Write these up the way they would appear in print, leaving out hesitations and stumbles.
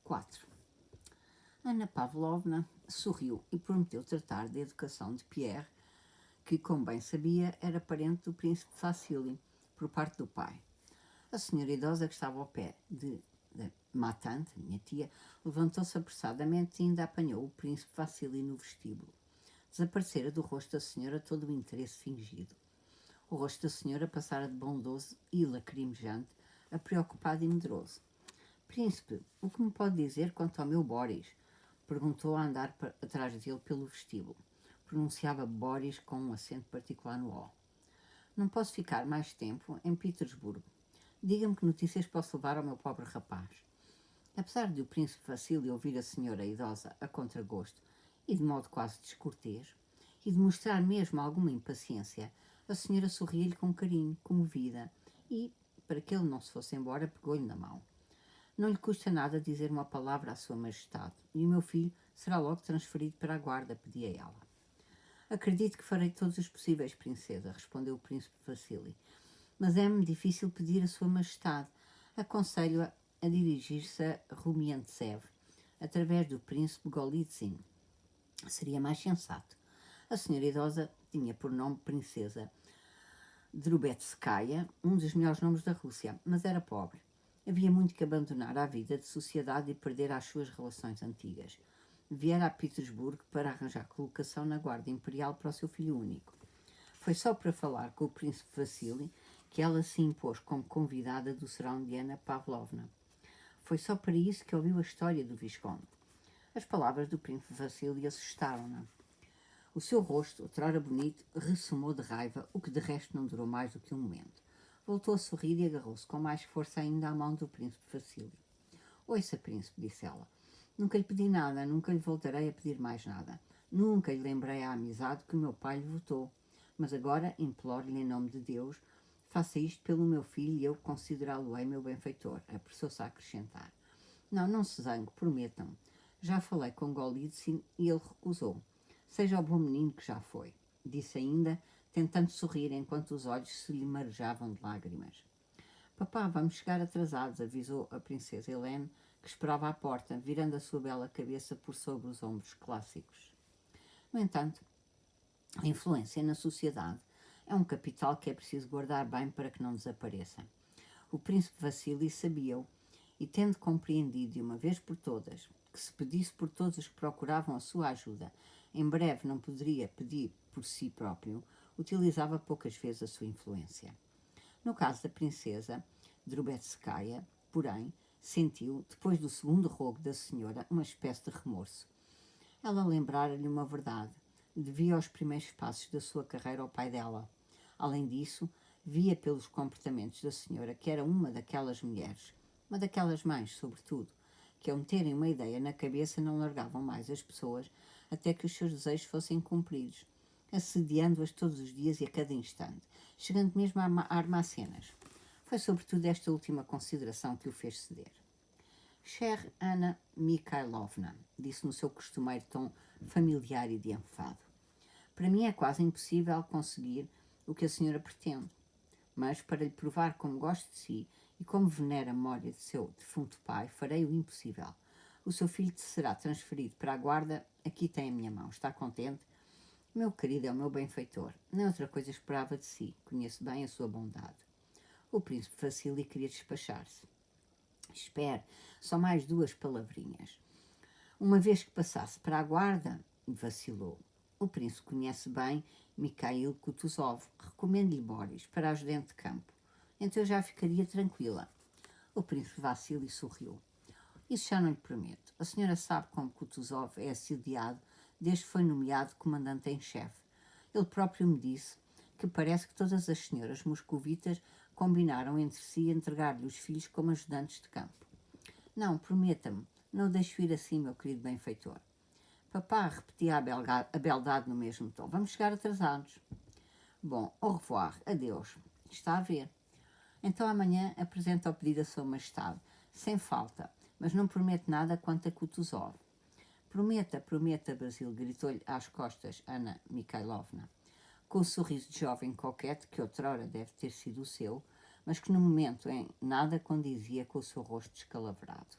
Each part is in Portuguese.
4. Anna Pavlovna sorriu e prometeu tratar da educação de Pierre, que, como bem sabia, era parente do príncipe Vassili, por parte do pai. A senhora idosa, que estava ao pé da matante, minha tia, levantou-se apressadamente e ainda apanhou o príncipe Vassili no vestíbulo. Desaparecera do rosto da senhora todo o interesse fingido. O rosto da senhora passara de bondoso e lacrimejante a preocupado e medroso. Príncipe, o que me pode dizer quanto ao meu Boris? Perguntou a andar atrás dele pelo vestíbulo. Pronunciava Boris com um acento particular no O. Não posso ficar mais tempo em Petersburgo. Diga-me que notícias posso levar ao meu pobre rapaz. Apesar de o príncipe Vassili ouvir a senhora idosa a contragosto e de modo quase descortês, e de mostrar mesmo alguma impaciência, a senhora sorria-lhe com carinho, comovida, e, para que ele não se fosse embora, pegou-lhe na mão. Não lhe custa nada dizer uma palavra à sua majestade, e o meu filho será logo transferido para a guarda, pedia ela. Acredito que farei todos os possíveis, princesa, respondeu o príncipe Vassili, mas é-me difícil pedir a sua majestade. Aconselho-a a dirigir-se a Rumiantsev, através do príncipe Golitsyn. Seria mais sensato. A senhora idosa tinha por nome princesa Drubetskaya, um dos melhores nomes da Rússia, mas era pobre. Havia muito que abandonar à vida de sociedade e perder as suas relações antigas. Viera a Petersburgo para arranjar colocação na guarda imperial para o seu filho único. Foi só para falar com o príncipe Vassili que ela se impôs como convidada do serão de Anna Pavlovna. Foi só para isso que ouviu a história do Visconde. As palavras do príncipe Vassili assustaram-na. O seu rosto, outrora bonito, ressumou de raiva, o que de resto não durou mais do que um momento. Voltou a sorrir e agarrou-se com mais força ainda à mão do príncipe Vassili. Ouça, príncipe, disse ela. Nunca lhe pedi nada, nunca lhe voltarei a pedir mais nada. Nunca lhe lembrei a amizade que o meu pai lhe votou. Mas agora imploro-lhe em nome de Deus, faça isto pelo meu filho e eu considerá-lo-ei meu benfeitor, apressou-se a acrescentar. Não se zangue, prometam-me. Já falei com Golitsyn e ele recusou. Seja o bom menino que já foi, disse ainda, tentando sorrir enquanto os olhos se lhe marejavam de lágrimas. Papá, vamos chegar atrasados, avisou a princesa Helene, que esperava à porta, virando a sua bela cabeça por sobre os ombros clássicos. No entanto, a influência na sociedade é um capital que é preciso guardar bem para que não desapareça. O príncipe Vassili sabia-o, e tendo compreendido de uma vez por todas que se pedisse por todos os que procuravam a sua ajuda, em breve não poderia pedir por si próprio, utilizava poucas vezes a sua influência. No caso da princesa Drubetskaya, porém, sentiu, depois do segundo rogo da senhora, uma espécie de remorso. Ela lembrara-lhe uma verdade. Devia os primeiros passos da sua carreira ao pai dela. Além disso, via pelos comportamentos da senhora que era uma daquelas mulheres, uma daquelas mães, sobretudo, que ao meterem uma ideia na cabeça não largavam mais as pessoas até que os seus desejos fossem cumpridos, assediando-as todos os dias e a cada instante, chegando mesmo a armar cenas. Foi sobretudo esta última consideração que o fez ceder. Chère Anna Mikhailovna, disse no seu costumeiro tom familiar e de enfado. Para mim é quase impossível conseguir o que a senhora pretende, mas para lhe provar como gosto de si e como venera a memória de seu defunto pai, farei o impossível. O seu filho será transferido para a guarda, aqui tem a minha mão, está contente? Meu querido é o meu benfeitor, nem outra coisa esperava de si, conheço bem a sua bondade. O príncipe Vassili queria despachar-se. Espere, só mais 2 palavrinhas. Uma vez que passasse para a guarda, vacilou. O príncipe conhece bem Mikhail Kutuzov. Recomendo-lhe Boris para ajudante de campo. Então eu já ficaria tranquila. O príncipe Vassili sorriu. Isso já não lhe prometo. A senhora sabe como Kutuzov é assediado desde que foi nomeado comandante em chefe. Ele próprio me disse que parece que todas as senhoras moscovitas combinaram entre si entregar-lhe os filhos como ajudantes de campo. Não, prometa-me, não o deixo ir assim, meu querido benfeitor. Papá repetia a beldade no mesmo tom. Vamos chegar atrasados. Bom, au revoir, adeus. Está a ver. Então amanhã apresenta o pedido à sua majestade, sem falta, mas não promete nada quanto a Kutuzov. Prometa, Brasil, gritou-lhe às costas Anna Mikhailovna, com o sorriso de jovem coquete que outrora deve ter sido o seu, mas que no momento em nada condizia com o seu rosto descalavrado.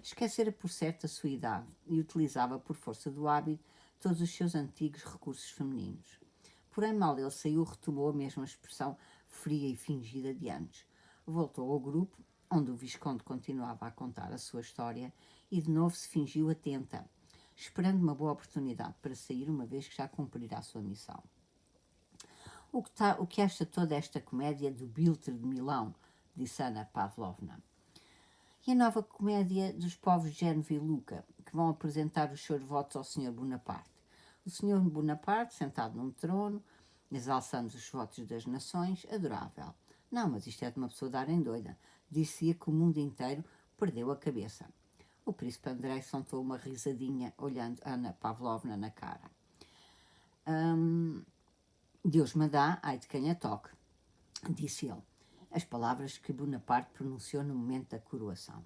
Esquecera por certo a sua idade e utilizava por força do hábito todos os seus antigos recursos femininos. Porém, mal ele saiu, retomou a mesma expressão fria e fingida de antes. Voltou ao grupo, onde o Visconde continuava a contar a sua história, e de novo se fingiu atenta, esperando uma boa oportunidade para sair, uma vez que já cumprirá a sua missão. O que acha toda esta comédia do Biltre de Milão? Disse Anna Pavlovna. E a nova comédia dos povos Génova e Luca, que vão apresentar os seus votos ao Sr. Bonaparte. O Sr. Bonaparte, sentado num trono, exalçando os votos das nações, adorável. Não, mas isto é de uma pessoa dar em doida. Dizia que o mundo inteiro perdeu a cabeça. O príncipe Andrei soltou uma risadinha, olhando Anna Pavlovna na cara. Deus me dá, ai de quem a toque, disse ele. As palavras que Bonaparte pronunciou no momento da coroação.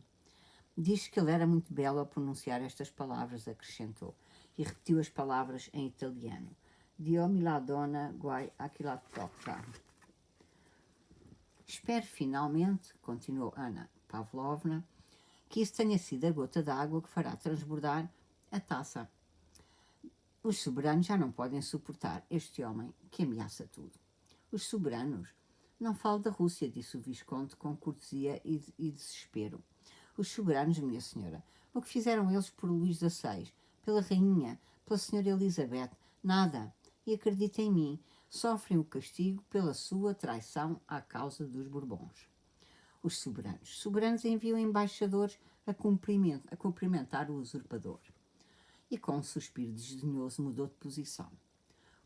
Diz que ele era muito belo ao pronunciar estas palavras, acrescentou, e repetiu as palavras em italiano. Dio mi la dona guai a chi la tocca. Espero finalmente, continuou Anna Pavlovna, que isso tenha sido a gota d'água que fará transbordar a taça. Os soberanos já não podem suportar este homem que ameaça tudo. Os soberanos? Não falo da Rússia, disse o Visconde com cortesia e desespero. Os soberanos, minha senhora, o que fizeram eles por Luís XVI, pela rainha, pela senhora Elizabeth? Nada. E acredita em mim, sofrem o castigo pela sua traição à causa dos Bourbons. Os soberanos enviam embaixadores a cumprimentar o usurpador. E com um suspiro desdenhoso mudou de posição.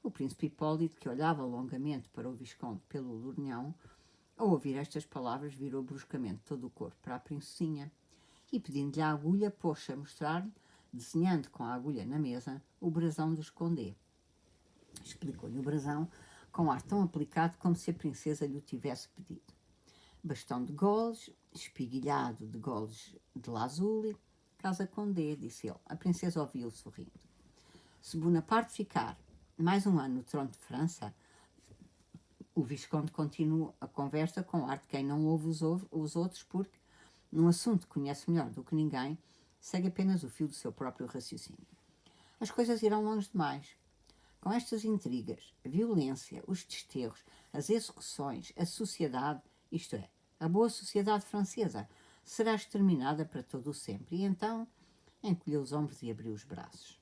O príncipe Hipólito, que olhava longamente para o Visconde pelo lornhão, ao ouvir estas palavras, virou bruscamente todo o corpo para a princesinha e, pedindo-lhe a agulha, pôs-se a mostrar-lhe, desenhando com a agulha na mesa, o brasão do Condé. Explicou-lhe o brasão com ar tão aplicado como se a princesa lhe o tivesse pedido. Bastão de goles, espiguilhado de goles de lazuli, Casa Condé, disse ele. A princesa ouviu-o sorrindo. Se Bonaparte ficar mais um ano no trono de França, o Visconde continuou a conversa com ar de quem não ouve os outros, porque, num assunto que conhece melhor do que ninguém, segue apenas o fio do seu próprio raciocínio. As coisas irão longe demais. Com estas intrigas, a violência, os desterros, as execuções, a sociedade, isto é, a boa sociedade francesa, será exterminada para todo o sempre. E então encolheu os ombros e abriu os braços.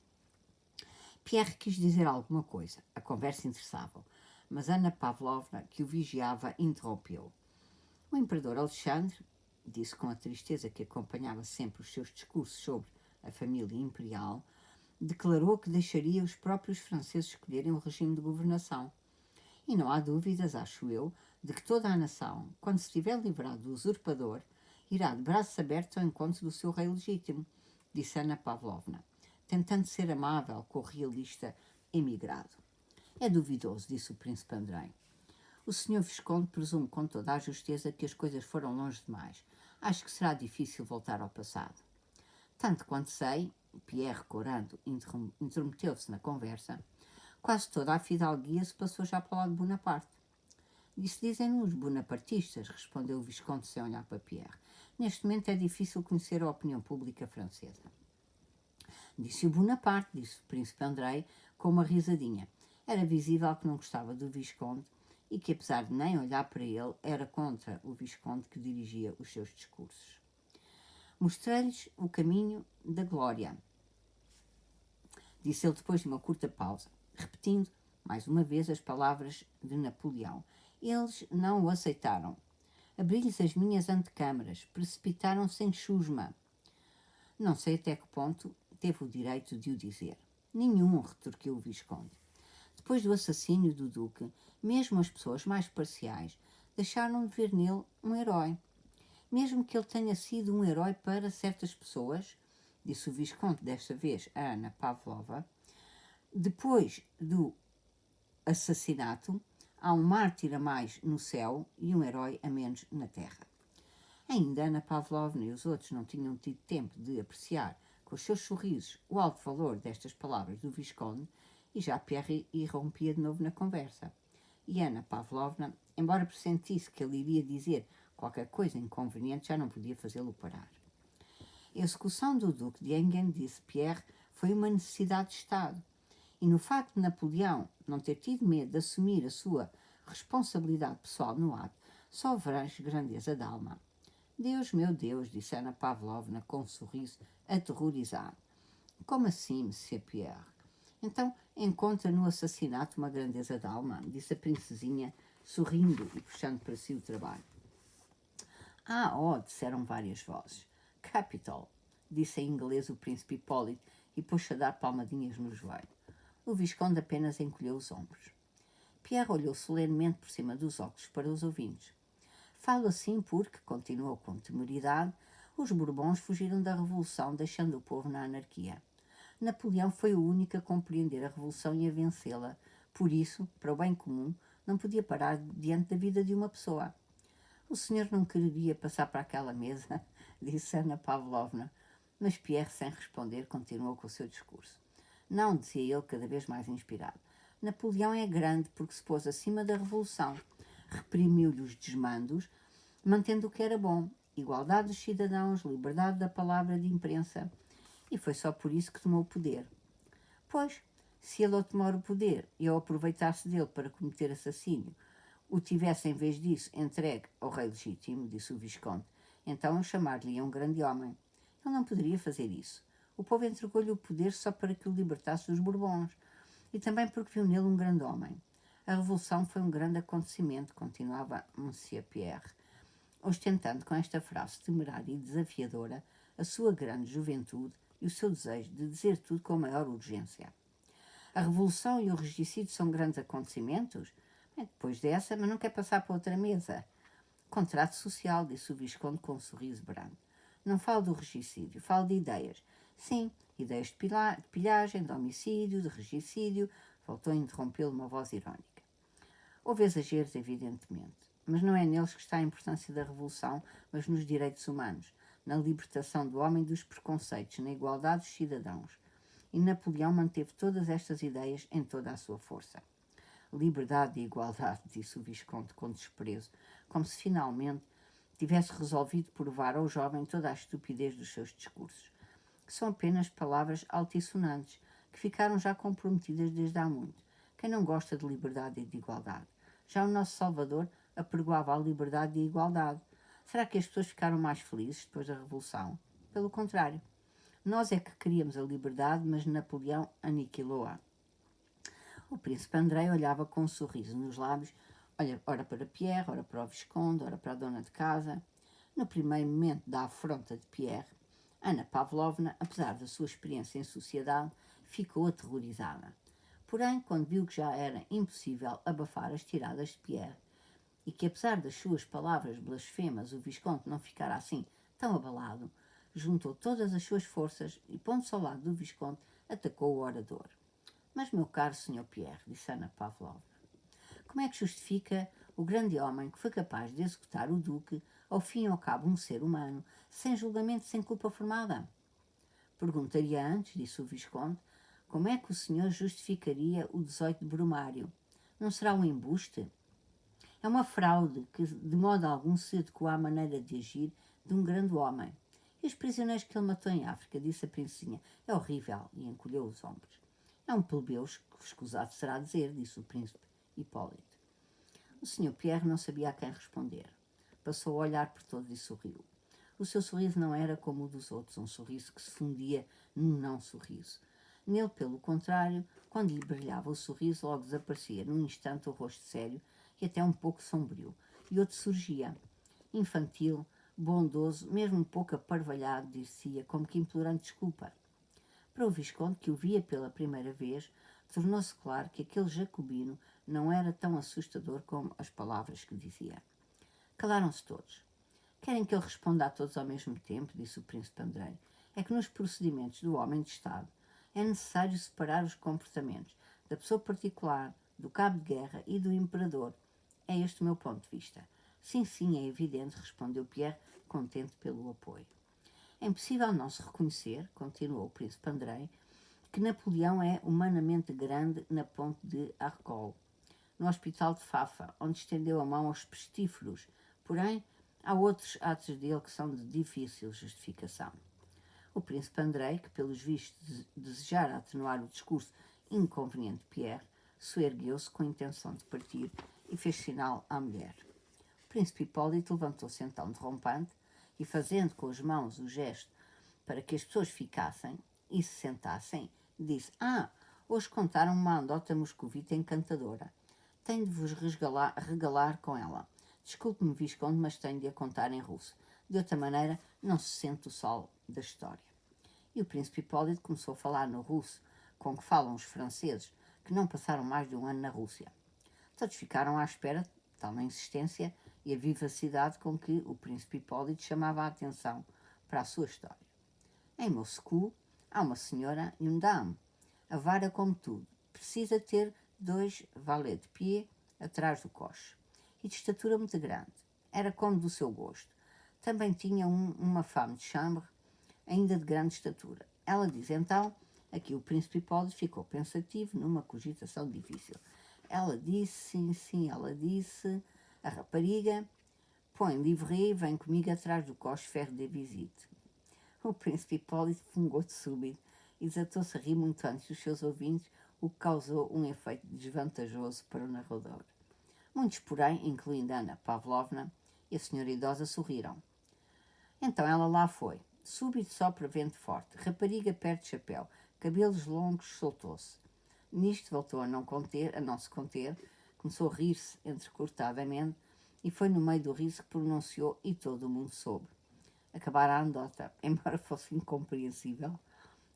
Pierre quis dizer alguma coisa. A conversa interessava-o, mas Anna Pavlovna, que o vigiava, interrompeu. O imperador Alexandre, disse com a tristeza que acompanhava sempre os seus discursos sobre a família imperial, declarou que deixaria os próprios franceses escolherem o regime de governação. E não há dúvidas, acho eu, de que toda a nação, quando se tiver livrado do usurpador, irá de braços abertos ao encontro do seu rei legítimo, disse Anna Pavlovna, tentando ser amável com o realista emigrado. É duvidoso, disse o príncipe Andrei. O senhor Visconde presume com toda a justeza que as coisas foram longe demais. Acho que será difícil voltar ao passado. Tanto quanto sei, Pierre, corando, intrometeu-se na conversa, quase toda a fidalguia se passou já para o lado de Bonaparte. Isso dizem-nos os bonapartistas, respondeu o Visconde sem olhar para Pierre. Neste momento é difícil conhecer a opinião pública francesa. Disse o Bonaparte, disse o príncipe Andrei, com uma risadinha. Era visível que não gostava do Visconde e que, apesar de nem olhar para ele, era contra o Visconde que dirigia os seus discursos. Mostrei-lhes o caminho da glória, disse ele depois de uma curta pausa, repetindo mais uma vez as palavras de Napoleão. Eles não o aceitaram. Abri-lhes as minhas antecâmaras, precipitaram-se em chusma. Não sei até que ponto teve o direito de o dizer. Nenhum, retorquiu o Visconde. Depois do assassínio do Duque, mesmo as pessoas mais parciais deixaram de ver nele um herói. Mesmo que ele tenha sido um herói para certas pessoas, disse o Visconde desta vez a Anna Pavlova, depois do assassinato, há um mártir a mais no céu e um herói a menos na terra. Ainda Anna Pavlovna e os outros não tinham tido tempo de apreciar com os seus sorrisos o alto valor destas palavras do Visconde e já Pierre irrompia de novo na conversa. E Anna Pavlovna, embora pressentisse que ele iria dizer qualquer coisa inconveniente, já não podia fazê-lo parar. A execução do Duque de Enghien, disse Pierre, foi uma necessidade de Estado. E no facto de Napoleão não ter tido medo de assumir a sua responsabilidade pessoal no ato, só verás grandeza de alma. Deus, meu Deus, disse Ana Pavlovna com um sorriso aterrorizado. Como assim, Monsieur Pierre? Então encontra no assassinato uma grandeza de alma, disse a princesinha, sorrindo e puxando para si o trabalho. Ah, oh, disseram várias vozes. Capital, disse em inglês o príncipe Hipólito e pôs-se a dar palmadinhas no joelho. O Visconde apenas encolheu os ombros. Pierre olhou solenemente por cima dos óculos para os ouvintes. Falo assim porque, continuou com temeridade, os Bourbons fugiram da Revolução, deixando o povo na anarquia. Napoleão foi o único a compreender a Revolução e a vencê-la. Por isso, para o bem comum, não podia parar diante da vida de uma pessoa. O senhor não quereria passar para aquela mesa? Disse Ana Pavlovna. Mas Pierre, sem responder, continuou com o seu discurso. Não, dizia ele, cada vez mais inspirado. Napoleão é grande porque se pôs acima da Revolução. Reprimiu-lhe os desmandos, mantendo o que era bom. Igualdade dos cidadãos, liberdade da palavra de imprensa. E foi só por isso que tomou o poder. Pois, se ele ao tomar o poder e ao aproveitar-se dele para cometer assassínio, o tivesse em vez disso entregue ao rei legítimo, disse o Visconde, então eu chamar-lhe um grande homem. Ele não poderia fazer isso. O povo entregou-lhe o poder só para que o libertasse dos Bourbons e também porque viu nele um grande homem. A Revolução foi um grande acontecimento, continuava Monsieur Pierre, ostentando com esta frase temerária e desafiadora a sua grande juventude e o seu desejo de dizer tudo com a maior urgência. A Revolução e o regicídio são grandes acontecimentos? Depois dessa, mas não quer passar para outra mesa. Contrato social, disse o Visconde com um sorriso brando. Não falo do regicídio, falo de ideias. Sim, ideias de pilhagem, de homicídio, de regicídio, voltou a interrompê-lo uma voz irónica. Houve exageros, evidentemente, mas não é neles que está a importância da Revolução, mas nos direitos humanos, na libertação do homem dos preconceitos, na igualdade dos cidadãos. E Napoleão manteve todas estas ideias em toda a sua força. Liberdade e igualdade, disse o Visconde com desprezo, como se finalmente tivesse resolvido provar ao jovem toda a estupidez dos seus discursos, que são apenas palavras altissonantes, que ficaram já comprometidas desde há muito. Quem não gosta de liberdade e de igualdade? Já o nosso Salvador apregoava a liberdade e a igualdade. Será que as pessoas ficaram mais felizes depois da Revolução? Pelo contrário. Nós é que queríamos a liberdade, mas Napoleão aniquilou-a. O príncipe Andrei olhava com um sorriso nos lábios, ora para Pierre, ora para o Visconde, ora para a dona de casa. No primeiro momento da afronta de Pierre, Ana Pavlovna, apesar da sua experiência em sociedade, ficou aterrorizada. Porém, quando viu que já era impossível abafar as tiradas de Pierre e que, apesar das suas palavras blasfemas, o Visconde não ficara assim tão abalado, juntou todas as suas forças e, pondo-se ao lado do Visconde, atacou o orador. Mas, meu caro Sr. Pierre, disse Ana Pavlovna, como é que justifica o grande homem que foi capaz de executar o Duque, ao fim e ao cabo um ser humano, sem julgamento, sem culpa formada? Perguntaria antes, disse o Visconde, como é que o senhor justificaria o 18 de Brumário? Não será um embuste? É uma fraude que, de modo algum, se adequa à maneira de agir de um grande homem. E os prisioneiros que ele matou em África, disse a princesinha, é horrível, e encolheu os ombros. É um plebeu, escusado será dizer, disse o príncipe Hipólito. O senhor Pierre não sabia a quem responder. Passou a olhar por todos e sorriu. O seu sorriso não era como o dos outros, um sorriso que se fundia num não-sorriso. Nele, pelo contrário, quando lhe brilhava o sorriso, logo desaparecia num instante o rosto sério e até um pouco sombrio, e outro surgia, infantil, bondoso, mesmo um pouco aparvalhado, dizia, como que implorando desculpa. Para o Visconde, que o via pela primeira vez, tornou-se claro que aquele jacobino não era tão assustador como as palavras que dizia. Calaram-se todos. Querem que ele responda a todos ao mesmo tempo, disse o príncipe Andrei. É que nos procedimentos do homem de Estado é necessário separar os comportamentos da pessoa particular, do cabo de guerra e do imperador. É este o meu ponto de vista. Sim, sim, é evidente, respondeu Pierre, contente pelo apoio. É impossível não se reconhecer, continuou o príncipe Andrei, que Napoleão é humanamente grande na ponte de Arcole, no hospital de Fafa, onde estendeu a mão aos pestíferos. Porém, há outros atos dele que são de difícil justificação. O príncipe Andrei, que pelos vistos desejara atenuar o discurso inconveniente de Pierre, soergueu-se com a intenção de partir e fez sinal à mulher. O príncipe Hipólito levantou-se então derrompante e, fazendo com as mãos o gesto para que as pessoas ficassem e se sentassem, disse: hoje contaram uma andota moscovita encantadora. Tenho de vos regalar com ela. Desculpe-me, Visconde, mas tenho de a contar em russo. De outra maneira, não se sente o sol da história. E o príncipe Hipólito começou a falar no russo, com que falam os franceses, que não passaram mais de um ano na Rússia. Todos ficaram à espera de tal insistência e a vivacidade com que o príncipe Hipólito chamava a atenção para a sua história. Em Moscou há uma senhora e um dame. A vara como tudo. Precisa ter 2 valets de pied atrás do coche. E de estatura muito grande. Era como do seu gosto. Também tinha uma femme de chambre, ainda de grande estatura. Ela diz então, aqui o príncipe Hipólito ficou pensativo numa cogitação difícil. Ela disse, sim, ela disse, a rapariga, põe livre e vem comigo atrás do coche ferro de visite. O príncipe Hipólito fungou de súbito e desatou-se a rir muito antes dos seus ouvintes, o que causou um efeito desvantajoso para o narrador. Muitos, porém, incluindo Ana Pavlovna e a senhora idosa, sorriram. Então ela lá foi. Súbito sopra vento forte. Rapariga perde chapéu. Cabelos longos, soltou-se. Nisto voltou a não se conter, começou a rir-se entrecortadamente e foi no meio do riso que pronunciou e todo o mundo soube. Acabara a anedota, embora fosse incompreensível,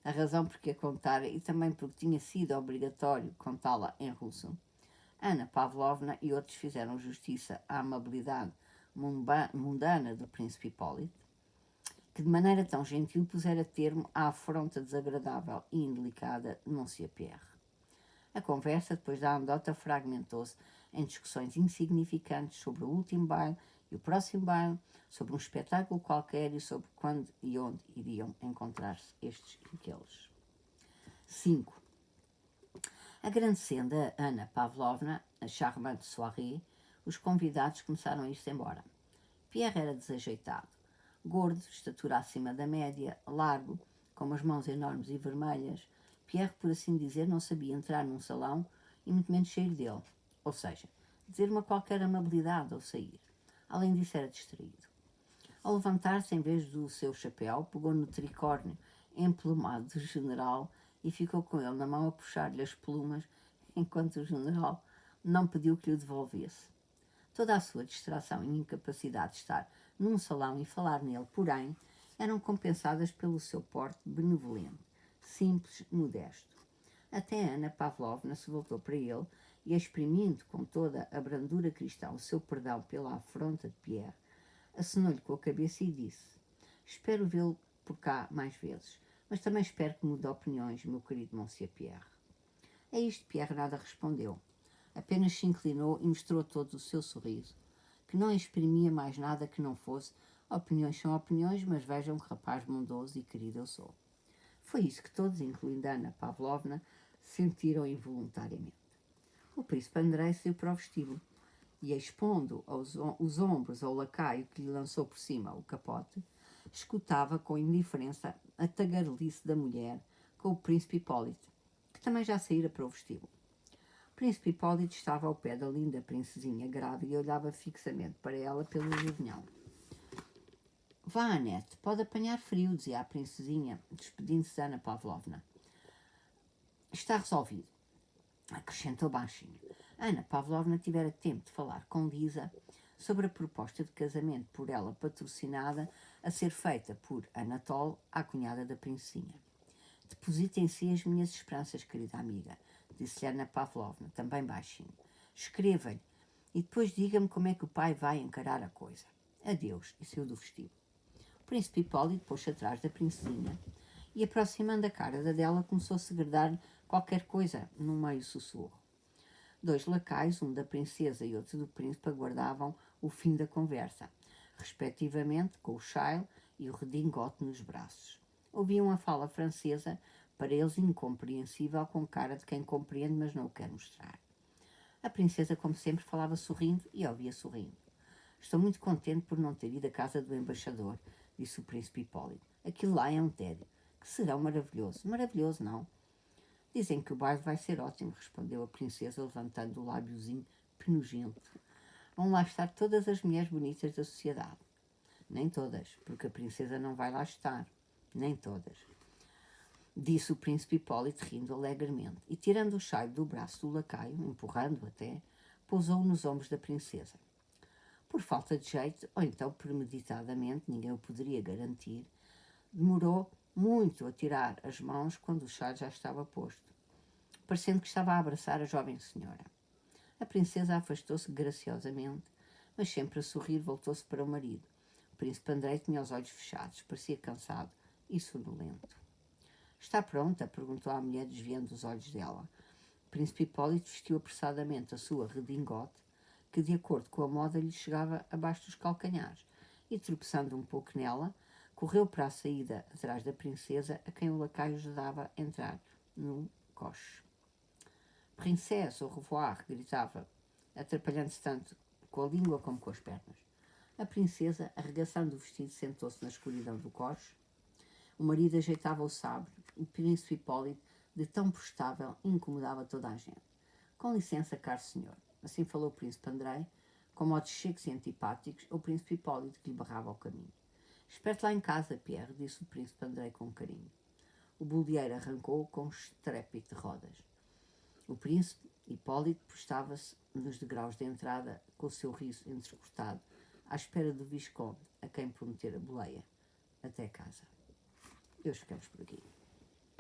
a razão por que a contara e também porque tinha sido obrigatório contá-la em russo. Ana Pavlovna e outros fizeram justiça à amabilidade mundana do príncipe Hipólito, que de maneira tão gentil pusera termo à afronta desagradável e indelicada de Monsieur Pierre. A conversa, depois da anedota, fragmentou-se em discussões insignificantes sobre o último baile e o próximo baile, sobre um espetáculo qualquer e sobre quando e onde iriam encontrar-se estes e aqueles. 5. Agradecendo a Ana Pavlovna a charmante soirée, os convidados começaram a ir-se embora. Pierre era desajeitado, gordo, estatura acima da média, largo, com as mãos enormes e vermelhas. Pierre, por assim dizer, não sabia entrar num salão e muito menos sair dele, ou seja, dizer uma qualquer amabilidade ao sair. Além disso, era distraído. Ao levantar-se, em vez do seu chapéu, pegou no tricórnio emplumado do general e ficou com ele na mão a puxar-lhe as plumas, enquanto o general não pediu que lhe o devolvesse. Toda a sua distração e incapacidade de estar num salão e falar nele, porém, eram compensadas pelo seu porte benevolente, simples, modesto. Até Ana Pavlovna se voltou para ele e, exprimindo com toda a brandura cristã o seu perdão pela afronta de Pierre, acenou-lhe com a cabeça e disse: espero vê-lo por cá mais vezes, mas também espero que mude opiniões, meu querido Monsieur Pierre. A isto Pierre nada respondeu. Apenas se inclinou e mostrou todo o seu sorriso, que não exprimia mais nada que não fosse: opiniões são opiniões, mas vejam que rapaz bondoso e querido eu sou. Foi isso que todos, incluindo Ana Pavlovna, sentiram involuntariamente. O príncipe Andrei saiu para o vestíbulo e, expondo os ombros ao lacaio que lhe lançou por cima o capote, escutava com indiferença a tagarelice da mulher com o príncipe Hipólito, que também já saíra para o vestíbulo. O príncipe Hipólito estava ao pé da linda princesinha grávida e olhava fixamente para ela pelo jornal. Vá, Annette, pode apanhar frio, dizia a princesinha, despedindo-se de Ana Pavlovna. Está resolvido, acrescentou baixinho. Ana Pavlovna tivera tempo de falar com Lisa sobre a proposta de casamento por ela patrocinada a ser feita por Anatole, a cunhada da princesinha. Deposite em si as minhas esperanças, querida amiga, disse-lhe Ana Pavlovna, também baixinho. Escreva-lhe e depois diga-me como é que o pai vai encarar a coisa. Adeus, e saiu do vestíbulo. O príncipe Hipólito pôs-se atrás da princesinha e, aproximando a cara da dela, começou a segredar qualquer coisa num meio sussurro. 2 lacaios, um da princesa e outro do príncipe, aguardavam o fim da conversa, respectivamente com o chale e o redingote nos braços. Ouviam a fala francesa, para eles incompreensível, com cara de quem compreende, mas não o quer mostrar. A princesa, como sempre, falava sorrindo e ouvia sorrindo. Estou muito contente por não ter ido à casa do embaixador, disse o príncipe Hipólito. Aquilo lá é um tédio. Que será maravilhoso. Maravilhoso, não? Dizem que o baile vai ser ótimo, respondeu a princesa, levantando o lábiozinho penugento. Vão lá estar todas as mulheres bonitas da sociedade. Nem todas, porque a princesa não vai lá estar. Nem todas. Disse o príncipe Hipólito, rindo alegremente, e tirando o chale do braço do lacaio, empurrando-o até, pousou-o nos ombros da princesa. Por falta de jeito, ou então premeditadamente, ninguém o poderia garantir, demorou muito a tirar as mãos quando o chale já estava posto, parecendo que estava a abraçar a jovem senhora. A princesa afastou-se graciosamente, mas sempre a sorrir voltou-se para o marido. O príncipe Andrei tinha os olhos fechados, parecia cansado e sonolento. Está pronta? Perguntou a mulher, desviando os olhos dela. O príncipe Hipólito vestiu apressadamente a sua redingote, que de acordo com a moda lhe chegava abaixo dos calcanhares, e tropeçando um pouco nela, correu para a saída atrás da princesa, a quem o lacaio ajudava a entrar num coche. Princesa, au revoir, gritava, atrapalhando-se tanto com a língua como com as pernas. A princesa, arregaçando o vestido, sentou-se na escuridão do coche. O marido ajeitava o sabre. O príncipe Hipólito, de tão prestável, incomodava toda a gente. Com licença, caro senhor. Assim falou o príncipe Andrei, com modos secos e antipáticos, ao príncipe Hipólito, que lhe barrava o caminho. Espere-te lá em casa, Pierre, disse o príncipe Andrei com carinho. O boldeiro arrancou com um estrépito de rodas. O príncipe Hipólito postava-se nos degraus da entrada, com o seu riso entrecortado, à espera do visconde, a quem prometera boleia. Até casa. E hoje ficamos por aqui.